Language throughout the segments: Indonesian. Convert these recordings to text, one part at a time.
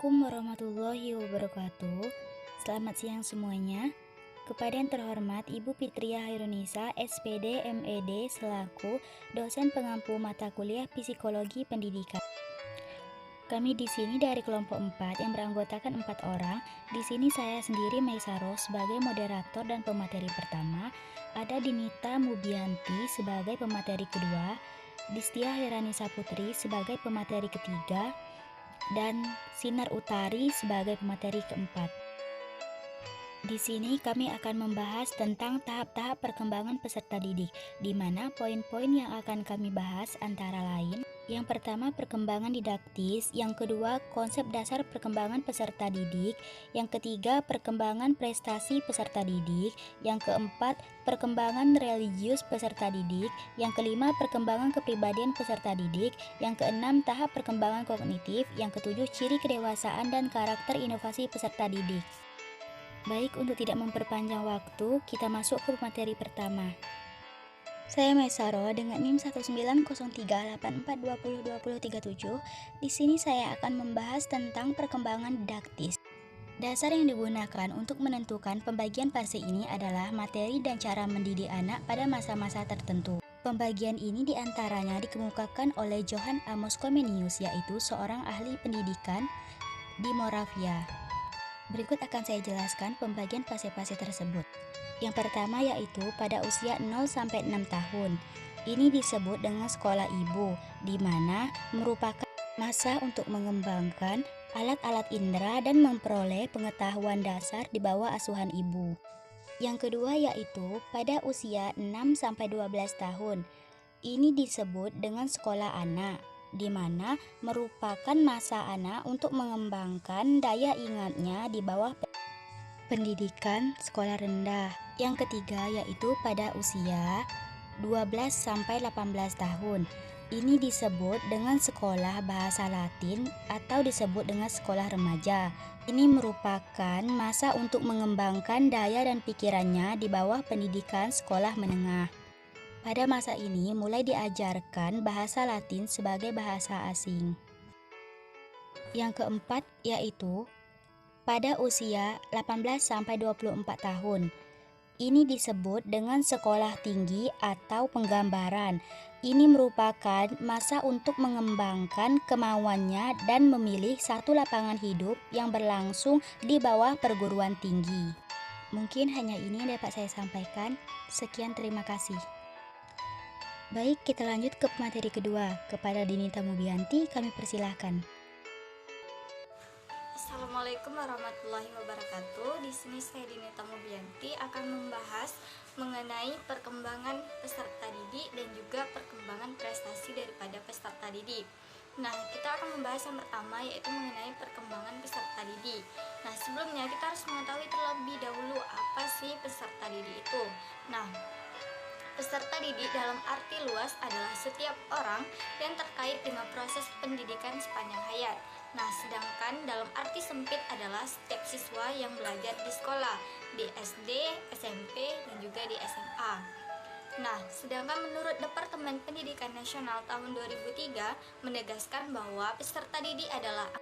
Assalamualaikum warahmatullahi wabarakatuh. Selamat siang semuanya. Kepada yang terhormat Ibu Fitria Hairunisa, SPD, MED, selaku dosen pengampu mata kuliah Psikologi Pendidikan. Kami di sini dari kelompok 4 yang beranggotakan 4 orang. Di sini saya sendiri Maisaro sebagai moderator dan pemateri pertama, ada Dinita Mubianti sebagai pemateri kedua, Distia Heranisa Putri sebagai pemateri ketiga, dan Sinar Utari sebagai pemateri keempat. Di sini kami akan membahas tentang tahap-tahap perkembangan peserta didik, di mana poin-poin yang akan kami bahas antara lain: yang pertama, perkembangan didaktis; yang kedua, konsep dasar perkembangan peserta didik; yang ketiga, perkembangan prestasi peserta didik; yang keempat, perkembangan religius peserta didik; yang kelima, perkembangan kepribadian peserta didik; yang keenam, tahap perkembangan kognitif; yang ketujuh, ciri kedewasaan dan karakter inovasi peserta didik. Baik, untuk tidak memperpanjang waktu, kita masuk ke materi pertama. Saya Maisaro dengan NIM 19038420237. Di sini saya akan membahas tentang perkembangan didaktis. Dasar yang digunakan untuk menentukan pembagian fase ini adalah materi dan cara mendidik anak pada masa-masa tertentu. Pembagian ini diantaranya dikemukakan oleh Johann Amos Comenius, yaitu seorang ahli pendidikan di Moravia. Berikut akan saya jelaskan pembagian fase-fase tersebut. Yang pertama yaitu pada usia 0-6 tahun. Ini disebut dengan sekolah ibu, di mana merupakan masa untuk mengembangkan alat-alat indera dan memperoleh pengetahuan dasar di bawah asuhan ibu. Yang kedua yaitu pada usia 6-12 tahun. Ini disebut dengan sekolah anak, di mana merupakan masa anak untuk mengembangkan daya ingatnya di bawah pendidikan sekolah rendah. Yang ketiga yaitu pada usia 12-18 tahun. Ini disebut dengan sekolah bahasa Latin atau disebut dengan sekolah remaja. Ini merupakan masa untuk mengembangkan daya dan pikirannya di bawah pendidikan sekolah menengah. Pada masa ini mulai diajarkan bahasa Latin sebagai bahasa asing. Yang keempat yaitu pada usia 18-24 tahun. Ini disebut dengan sekolah tinggi atau penggambaran. Ini merupakan masa untuk mengembangkan kemauannya dan memilih satu lapangan hidup yang berlangsung di bawah perguruan tinggi. Mungkin hanya ini yang dapat saya sampaikan. Sekian, terima kasih. Baik, kita lanjut ke materi kedua. Kepada Dinita Mubianti, kami persilahkan. Assalamualaikum warahmatullahi wabarakatuh. Di sini saya Dinita Mubianti akan membahas mengenai perkembangan peserta didik dan juga perkembangan prestasi daripada peserta didik. Nah, kita akan membahas yang pertama yaitu mengenai perkembangan peserta didik. Nah, sebelumnya kita harus mengetahui terlebih dahulu apa sih peserta didik itu. Nah, peserta didik dalam arti luas adalah setiap orang yang terkait dengan proses pendidikan sepanjang hayat. Nah, sedangkan dalam arti sempit adalah setiap siswa yang belajar di sekolah, di SD, SMP, dan juga di SMA. Nah, sedangkan menurut Departemen Pendidikan Nasional tahun 2003 menegaskan bahwa peserta didik adalah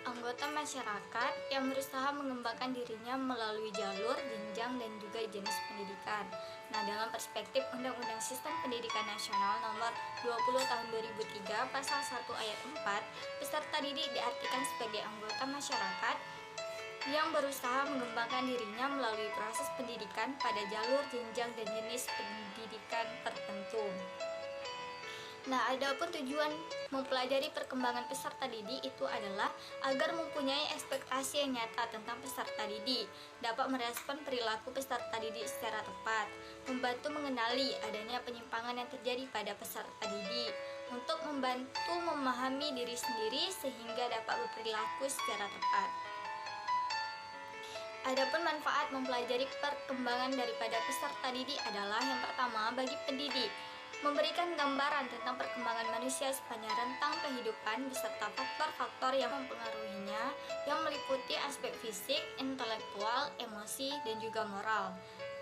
anggota masyarakat yang berusaha mengembangkan dirinya melalui jalur, jenjang, dan juga jenis pendidikan. Nah, dalam perspektif Undang-Undang Sistem Pendidikan Nasional Nomor 20 Tahun 2003 Pasal 1 Ayat 4, peserta didik diartikan sebagai anggota masyarakat yang berusaha mengembangkan dirinya melalui proses pendidikan pada jalur, jenjang, dan jenis pendidikan tertentu. Nah, adapun tujuan mempelajari perkembangan peserta didik itu adalah agar mempunyai ekspektasi yang nyata tentang peserta didik, dapat merespon perilaku peserta didik secara tepat, membantu mengenali adanya penyimpangan yang terjadi pada peserta didik, untuk membantu memahami diri sendiri sehingga dapat berperilaku secara tepat. Adapun manfaat mempelajari perkembangan daripada peserta didik adalah yang pertama bagi pendidik, memberikan gambaran tentang perkembangan manusia sepanjang rentang kehidupan beserta faktor-faktor yang mempengaruhinya yang meliputi aspek fisik, intelektual, emosi, dan juga moral.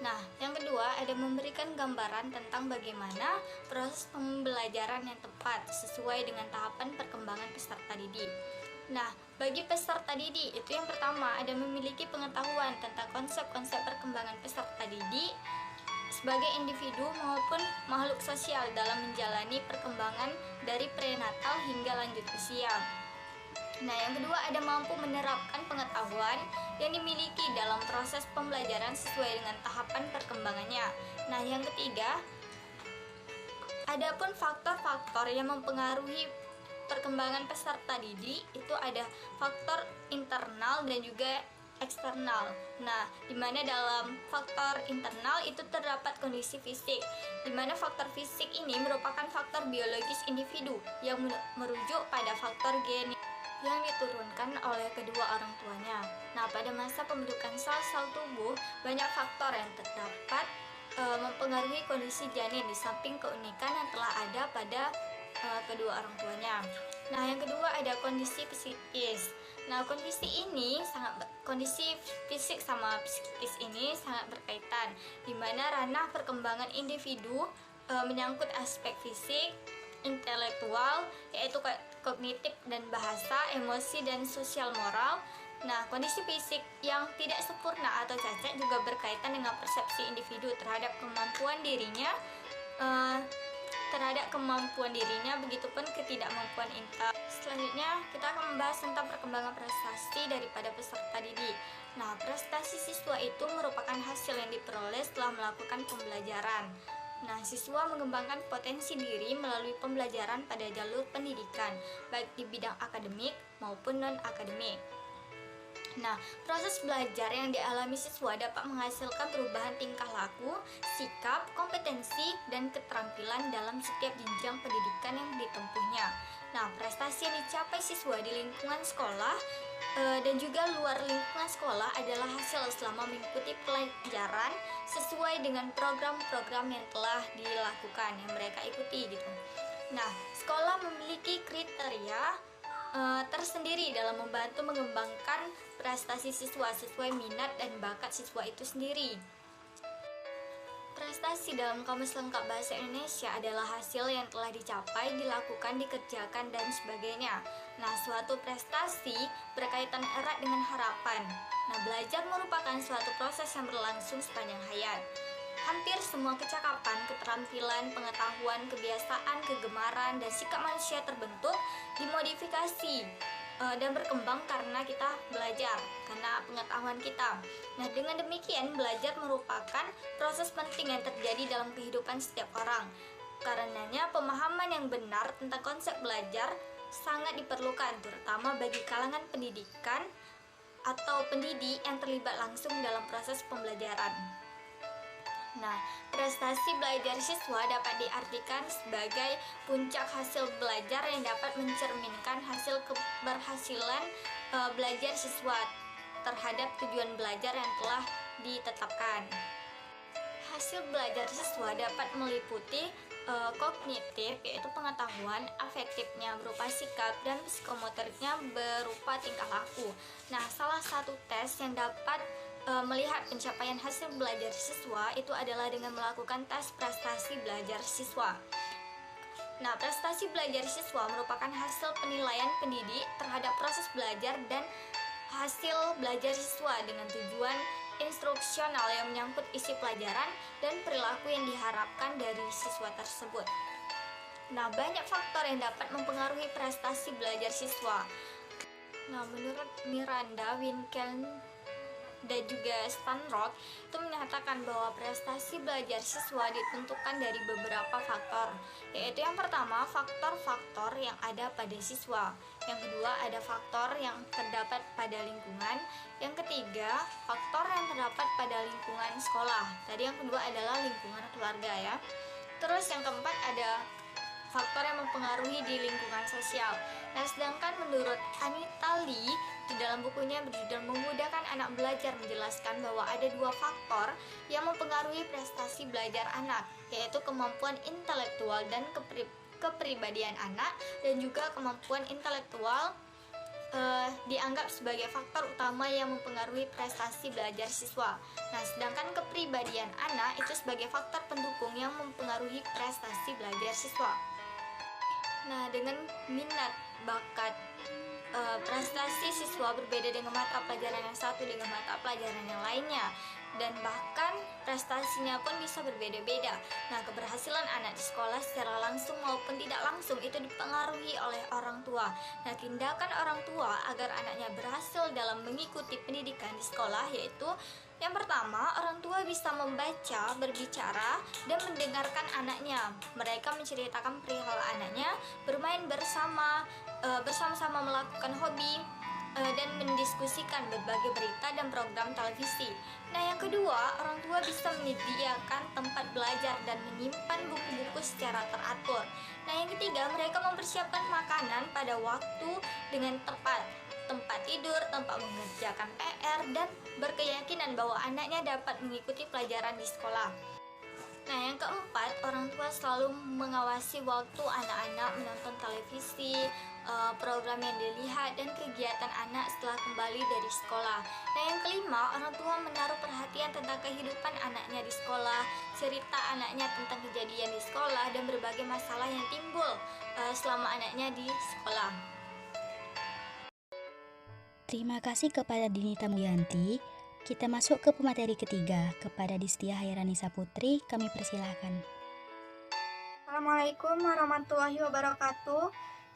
Nah, yang kedua ada memberikan gambaran tentang bagaimana proses pembelajaran yang tepat sesuai dengan tahapan perkembangan peserta didik. Nah, bagi peserta didik itu yang pertama ada memiliki pengetahuan tentang konsep-konsep perkembangan peserta didik sebagai individu maupun makhluk sosial dalam menjalani perkembangan dari prenatal hingga lanjut usia. Nah, yang kedua ada mampu menerapkan pengetahuan yang dimiliki dalam proses pembelajaran sesuai dengan tahapan perkembangannya. Nah, yang ketiga, adapun faktor-faktor yang mempengaruhi perkembangan peserta didik itu ada faktor internal dan juga eksternal. Nah, di mana dalam faktor internal itu terdapat kondisi fisik, di mana faktor fisik ini merupakan faktor biologis individu yang merujuk pada faktor genetik yang diturunkan oleh kedua orang tuanya. Nah, pada masa pembentukan sel-sel tubuh, banyak faktor yang terdapat mempengaruhi kondisi janin di samping keunikan yang telah ada pada kedua orang tuanya. Nah, yang kedua ada kondisi psikis. Nah, kondisi fisik sama psikis ini sangat berkaitan, di mana ranah perkembangan individu menyangkut aspek fisik, intelektual, yaitu kognitif dan bahasa, emosi dan sosial moral. Nah, kondisi fisik yang tidak sempurna atau cacat juga berkaitan dengan persepsi individu terhadap kemampuan dirinya, begitupun ketidakmampuan intel. Selanjutnya, kita akan membahas tentang perkembangan prestasi daripada peserta didik. Nah, prestasi siswa itu merupakan hasil yang diperoleh setelah melakukan pembelajaran. Nah, siswa mengembangkan potensi diri melalui pembelajaran pada jalur pendidikan, baik di bidang akademik maupun non-akademik. Nah, proses belajar yang dialami siswa dapat menghasilkan perubahan tingkah laku, sikap, kompetensi, dan keterampilan dalam setiap jenjang pendidikan yang ditempuhnya. Nah, prestasi yang dicapai siswa di lingkungan sekolah dan juga luar lingkungan sekolah adalah hasil selama mengikuti pelajaran sesuai dengan program-program yang telah dilakukan, yang mereka ikuti gitu. Nah, sekolah memiliki kriteria tersendiri dalam membantu mengembangkan prestasi siswa sesuai minat dan bakat siswa itu sendiri. Prestasi dalam Kamus Lengkap Bahasa Indonesia adalah hasil yang telah dicapai, dilakukan, dikerjakan, dan sebagainya. Nah, suatu prestasi berkaitan erat dengan harapan. Nah, belajar merupakan suatu proses yang berlangsung sepanjang hayat. Hampir semua kecakapan, keterampilan, pengetahuan, kebiasaan, kegemaran, dan sikap manusia terbentuk, dimodifikasi, dan berkembang karena kita belajar, karena pengetahuan kita. Nah, dengan demikian belajar merupakan proses penting yang terjadi dalam kehidupan setiap orang. Karenanya pemahaman yang benar tentang konsep belajar sangat diperlukan, terutama bagi kalangan pendidikan atau pendidik yang terlibat langsung dalam proses pembelajaran. Nah, prestasi belajar siswa dapat diartikan sebagai puncak hasil belajar yang dapat mencerminkan hasil keberhasilan belajar siswa terhadap tujuan belajar yang telah ditetapkan. Hasil belajar siswa dapat meliputi kognitif, yaitu pengetahuan, afektifnya berupa sikap, dan psikomotoriknya berupa tingkah laku. Nah, salah satu tes yang dapat melihat pencapaian hasil belajar siswa itu adalah dengan melakukan tes prestasi belajar siswa. Nah, prestasi belajar siswa merupakan hasil penilaian pendidik terhadap proses belajar dan hasil belajar siswa dengan tujuan instruksional yang menyangkut isi pelajaran dan perilaku yang diharapkan dari siswa tersebut. Nah, banyak faktor yang dapat mempengaruhi prestasi belajar siswa. Nah, menurut Miranda Winkel dan juga Stanrock itu menyatakan bahwa prestasi belajar siswa ditentukan dari beberapa faktor, yaitu yang pertama faktor-faktor yang ada pada siswa, yang kedua ada faktor yang terdapat pada lingkungan, yang ketiga faktor yang terdapat pada lingkungan sekolah, tadi yang kedua adalah lingkungan keluarga ya. Terus yang keempat ada faktor yang mempengaruhi di lingkungan sosial. Nah, sedangkan menurut Anita Lee di dalam bukunya berjudul Memudahkan Anak Belajar menjelaskan bahwa ada dua faktor yang mempengaruhi prestasi belajar anak, yaitu kemampuan intelektual dan kepribadian anak, dan juga kemampuan intelektual dianggap sebagai faktor utama yang mempengaruhi prestasi belajar siswa. Nah, sedangkan kepribadian anak itu sebagai faktor pendukung yang mempengaruhi prestasi belajar siswa. Nah, dengan minat, bakat, prestasi siswa berbeda dengan mata pelajaran yang satu dengan mata pelajaran yang lainnya, dan bahkan prestasinya pun bisa berbeda-beda. Nah, keberhasilan anak di sekolah secara langsung maupun tidak langsung itu dipengaruhi oleh orang tua. Nah, tindakan orang tua agar anaknya berhasil dalam mengikuti pendidikan di sekolah yaitu yang pertama, orang tua bisa membaca, berbicara, dan mendengarkan anaknya. Mereka menceritakan perihal anaknya, bermain bersama-sama melakukan hobi, dan mendiskusikan berbagai berita dan program televisi. Nah, yang kedua, orang tua bisa menyediakan tempat belajar dan menyimpan buku-buku secara teratur. Nah, yang ketiga, mereka mempersiapkan makanan pada waktu dengan tepat, tempat tidur, tempat mengerjakan PR, dan berkeyakinan bahwa anaknya dapat mengikuti pelajaran di sekolah. Nah, yang keempat, orang tua selalu mengawasi waktu anak-anak menonton televisi, program yang dilihat, dan kegiatan anak setelah kembali dari sekolah. Nah, yang kelima, orang tua menaruh perhatian tentang kehidupan anaknya di sekolah, cerita anaknya tentang kejadian di sekolah, dan berbagai masalah yang timbul selama anaknya di sekolah. Terima kasih kepada Dinita Muyanti. Kita masuk ke pemateri ketiga. Kepada Distia Hairanisa Putri, kami persilahkan. Assalamualaikum warahmatullahi wabarakatuh.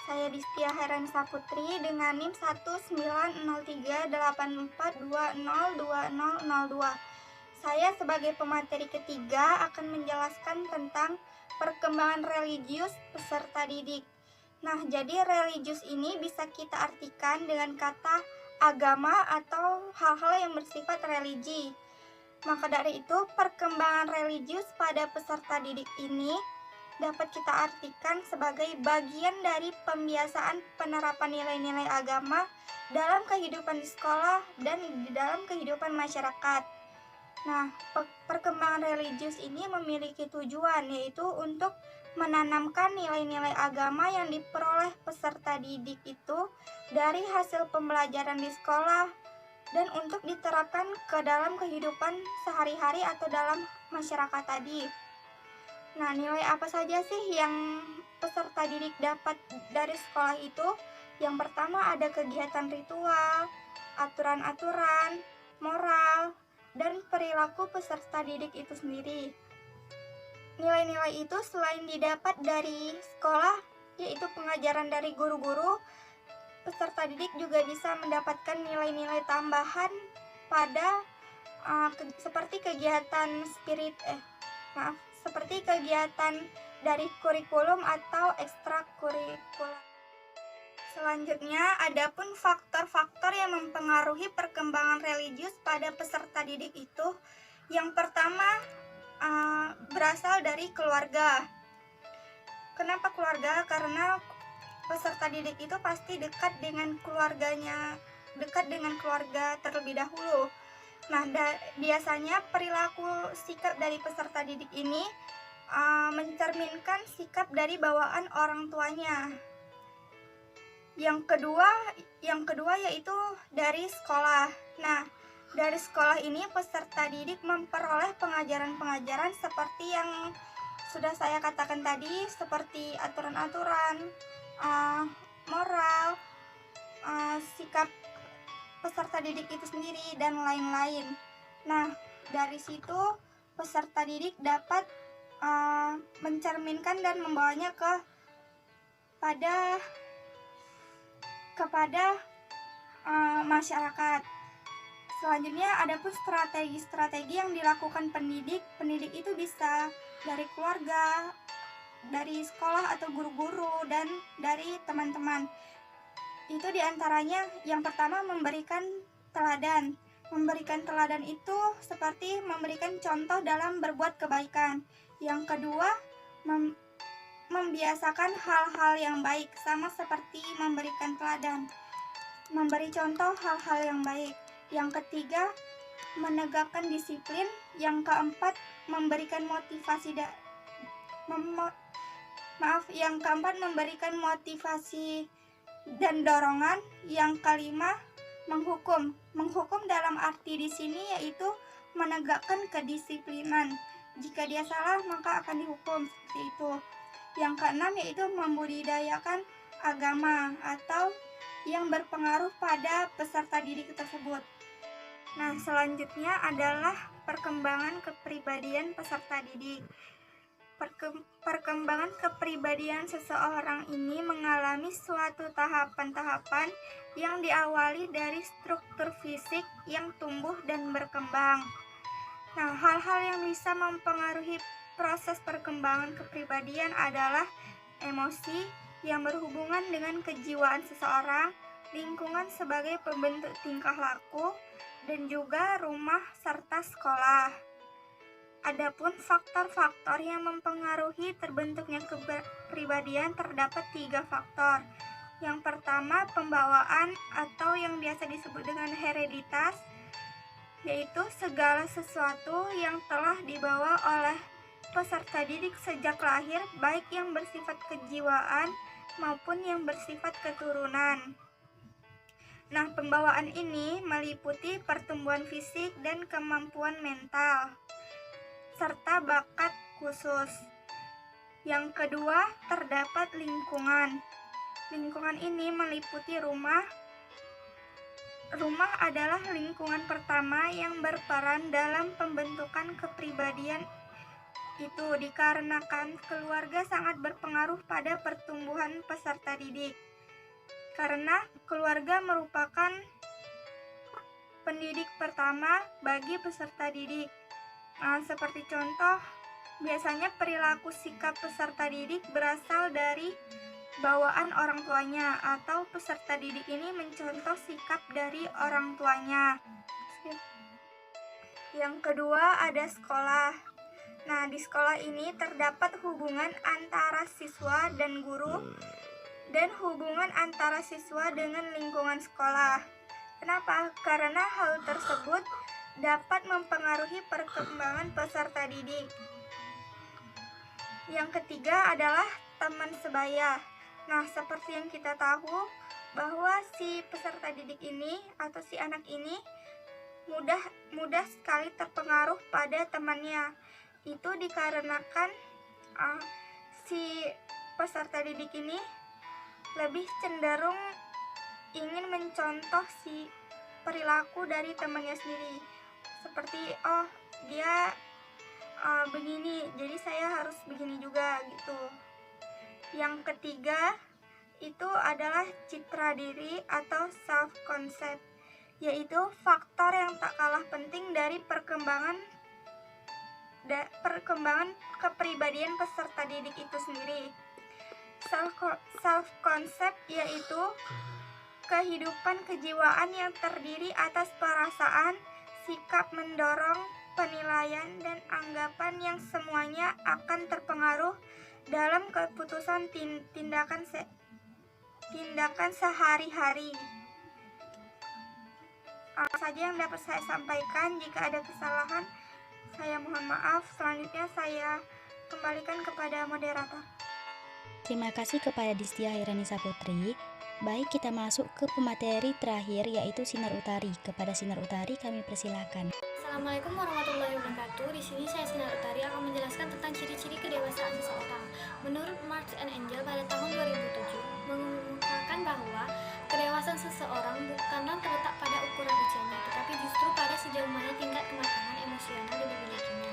Saya Distia Hairanisa Putri dengan NIM 1903842002002. Saya sebagai pemateri ketiga akan menjelaskan tentang perkembangan religius peserta didik. Nah, jadi religius ini bisa kita artikan dengan kata agama atau hal-hal yang bersifat religi. Maka dari itu, perkembangan religius pada peserta didik ini dapat kita artikan sebagai bagian dari pembiasaan penerapan nilai-nilai agama dalam kehidupan di sekolah dan di dalam kehidupan masyarakat. Nah, perkembangan religius ini memiliki tujuan, yaitu untuk menanamkan nilai-nilai agama yang diperoleh peserta didik itu dari hasil pembelajaran di sekolah dan untuk diterapkan ke dalam kehidupan sehari-hari atau dalam masyarakat tadi. Nah, nilai apa saja sih yang peserta didik dapat dari sekolah itu? Yang pertama ada kegiatan ritual, aturan-aturan, moral, dan perilaku peserta didik itu sendiri. Nilai-nilai itu selain didapat dari sekolah, yaitu pengajaran dari guru-guru, peserta didik juga bisa mendapatkan nilai-nilai tambahan pada seperti seperti kegiatan dari kurikulum atau ekstrakurikuler. Selanjutnya, adapun faktor-faktor yang mempengaruhi perkembangan religius pada peserta didik itu, yang pertama berasal dari keluarga. Kenapa keluarga? Karena peserta didik itu pasti dekat dengan keluarganya, dekat dengan keluarga terlebih dahulu. Nah, biasanya perilaku sikap dari peserta didik ini mencerminkan sikap dari bawaan orang tuanya. Yang kedua yaitu dari sekolah. Nah, dari sekolah ini peserta didik memperoleh pengajaran-pengajaran seperti yang sudah saya katakan tadi, seperti aturan-aturan, moral, sikap peserta didik itu sendiri, dan lain-lain. Nah, dari situ peserta didik dapat mencerminkan dan membawanya kepada masyarakat. Selanjutnya, adapun strategi-strategi yang dilakukan pendidik itu bisa dari keluarga, dari sekolah atau guru-guru, dan dari teman-teman. Itu diantaranya yang pertama memberikan teladan. Memberikan teladan itu seperti memberikan contoh dalam berbuat kebaikan. Yang kedua, membiasakan hal-hal yang baik, sama seperti memberikan teladan. Memberi contoh hal-hal yang baik. Yang ketiga, menegakkan disiplin. Yang keempat, memberikan memberikan motivasi dan dorongan. Yang kelima, menghukum. Menghukum dalam arti di sini yaitu menegakkan kedisiplinan. Jika dia salah, maka akan dihukum, seperti itu. Yang keenam yaitu membudidayakan agama, atau yang berpengaruh pada peserta didik tersebut. Nah, selanjutnya adalah perkembangan kepribadian peserta didik. Perkembangan kepribadian seseorang ini mengalami suatu tahapan-tahapan yang diawali dari struktur fisik yang tumbuh dan berkembang. Nah, hal-hal yang bisa mempengaruhi proses perkembangan kepribadian adalah emosi yang berhubungan dengan kejiwaan seseorang, lingkungan sebagai pembentuk tingkah laku, dan juga rumah serta sekolah. Adapun faktor-faktor yang mempengaruhi terbentuknya kepribadian terdapat 3 faktor. Yang pertama, pembawaan atau yang biasa disebut dengan hereditas, yaitu segala sesuatu yang telah dibawa oleh peserta didik sejak lahir, baik yang bersifat kejiwaan maupun yang bersifat keturunan. Nah, pembawaan ini meliputi pertumbuhan fisik dan kemampuan mental, serta bakat khusus. Yang kedua, terdapat lingkungan. Lingkungan ini meliputi rumah. Rumah adalah lingkungan pertama yang berperan dalam pembentukan kepribadian itu, dikarenakan keluarga sangat berpengaruh pada pertumbuhan peserta didik. Karena keluarga merupakan pendidik pertama bagi peserta didik. Nah, seperti contoh, biasanya perilaku sikap peserta didik berasal dari bawaan orang tuanya, atau peserta didik ini mencontoh sikap dari orang tuanya. Yang kedua ada sekolah. Nah, di sekolah ini terdapat hubungan antara siswa dan guru dan hubungan antara siswa dengan lingkungan sekolah. Kenapa? Karena hal tersebut dapat mempengaruhi perkembangan peserta didik. Yang ketiga adalah teman sebaya. Nah, seperti yang kita tahu bahwa si peserta didik ini atau si anak ini mudah sekali terpengaruh pada temannya. Itu dikarenakan si peserta didik ini lebih cenderung ingin mencontoh si perilaku dari temannya sendiri. Seperti, oh dia begini, jadi saya harus begini juga gitu. Yang ketiga itu adalah citra diri atau self concept, yaitu faktor yang tak kalah penting dari perkembangan kepribadian peserta didik itu sendiri. Self concept yaitu kehidupan kejiwaan yang terdiri atas perasaan, sikap mendorong, penilaian, dan anggapan yang semuanya akan terpengaruh dalam keputusan tindakan sehari-hari. Apa saja yang dapat saya sampaikan. Jika ada kesalahan, saya mohon maaf. Selanjutnya saya kembalikan kepada moderator. Terima kasih kepada Distia Hiranisa Putri. Baik, kita masuk ke pemateri terakhir, yaitu sinar utari. Kepada sinar utari kami persilahkan. Assalamualaikum warahmatullahi wabarakatuh. Di sini saya Sinar Utari akan menjelaskan tentang ciri-ciri kedewasaan seseorang. Menurut Marx and Engels pada tahun 2007 mengungkapkan bahwa kedewasaan seseorang bukanlah terletak pada ukuran usianya, tetapi justru pada sejauh mana tingkat kematangan emosional yang dimilikinya.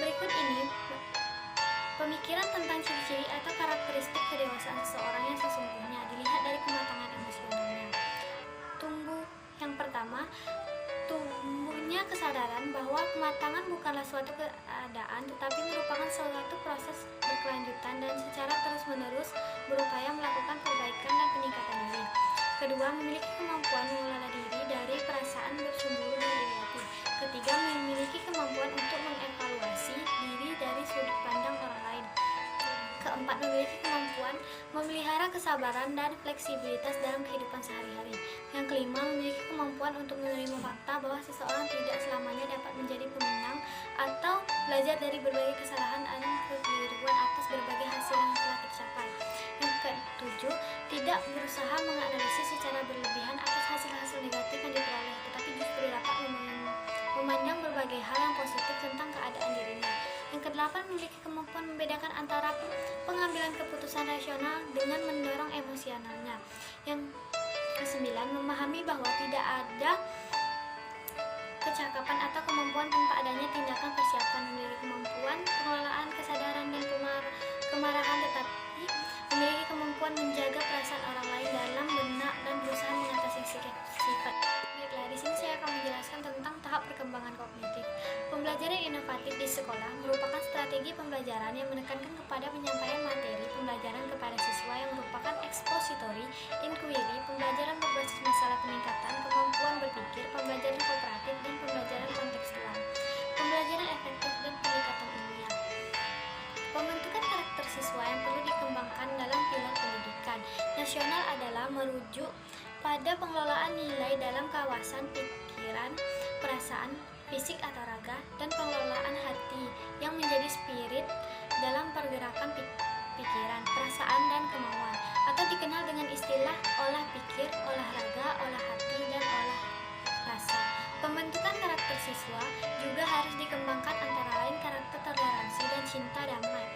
Berikut ini pemikiran tentang ciri-ciri atau karakteristik kedewasaan seseorang yang sesungguhnya dilihat dari kematangan emosionalnya. Yang pertama, tumbuhnya kesadaran bahwa kematangan bukanlah suatu keadaan, tetapi merupakan suatu proses berkelanjutan dan secara terus-menerus berupaya melakukan perbaikan dan peningkatan diri. Kedua, memiliki kemampuan mengelola diri dari perasaan bersembunyi dan iri hati. Ketiga, memiliki kemampuan untuk mengevaluasi diri dari sudut pandang orang lain. Keempat, memiliki kemampuan memelihara kesabaran dan fleksibilitas dalam kehidupan sehari-hari. Yang kelima, memiliki kemampuan untuk menerima fakta bahwa seseorang tidak selamanya dapat menjadi pemenang atau belajar dari berbagai kesalahan dan kekeliruan atas berbagai hasil yang telah tercapai. Yang ketujuh, tidak berusaha menganalisis secara berlebihan atas hasil-hasil negatif yang diperoleh, tetapi justru dapat memandang berbagai hal yang positif tentang keadaan dirinya. Yang kedelapan, memiliki kemampuan membedakan antara pengambilan keputusan rasional dengan mendorong emosionalnya. Yang Kesembilan, memahami bahwa tidak ada kecakapan atau kemampuan tanpa adanya tindakan persiapan. Memiliki kemampuan pengelolaan kesadaran dan kemarahan, tetapi memiliki kemampuan menjaga perasaan orang lain dalam benak dan berusaha mengatasi sifat. Baiklah, di sini saya akan menjelaskan tentang tahap perkembangan kognitif. Pembelajaran inovatif di sekolah merupakan strategi pembelajaran yang menekankan kepada penyampaian materi pembelajaran kepada siswa yang merupakan expository, inquiry, pembelajaran berbasis masalah, peningkatan kemampuan berpikir, pembelajaran kooperatif, dan pembelajaran kontekstual, pembelajaran efektif, dan pendekatan ilmiah. Pembentukan karakter siswa yang perlu dikembangkan dalam pilar pendidikan nasional adalah merujuk pada pengelolaan nilai dalam kawasan pikiran, perasaan, fisik atau raga, dan pengelolaan hati yang menjadi spirit dalam pergerakan pikiran, perasaan, dan kemauan, atau dikenal dengan istilah olah pikir, olah raga, olah hati, dan olah rasa. Pembentukan karakter siswa juga harus dikembangkan antara lain karakter toleransi dan cinta damai,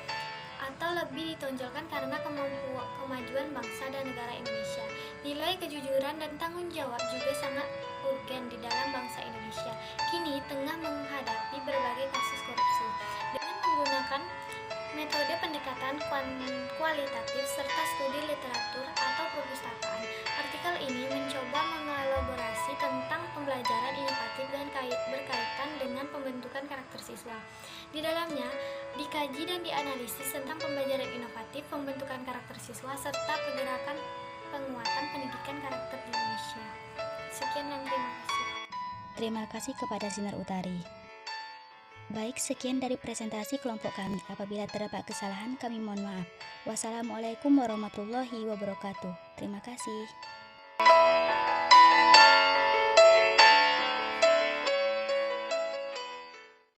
atau lebih ditonjolkan karena kemajuan bangsa dan negara Indonesia. Nilai kejujuran dan tanggung jawab juga sangat urgen di dalam bangsa Indonesia. Kini tengah menghadapi berbagai kasus korupsi. Dengan menggunakan metode pendekatan kualitatif serta studi literatur atau perpustakaan, artikel ini mencoba mengelaborasi tentang pembelajaran inovatif dan berkaitan dengan pembentukan karakter siswa. Di dalamnya dikaji dan dianalisis tentang pembelajaran inovatif, pembentukan karakter siswa, serta pergerakan penguatan pendidikan karakter di Indonesia. Sekian dan terima kasih. Terima kasih kepada Sinar Utari. Baik, sekian dari presentasi kelompok kami. Apabila terdapat kesalahan, kami mohon maaf. Wassalamualaikum warahmatullahi wabarakatuh. Terima kasih.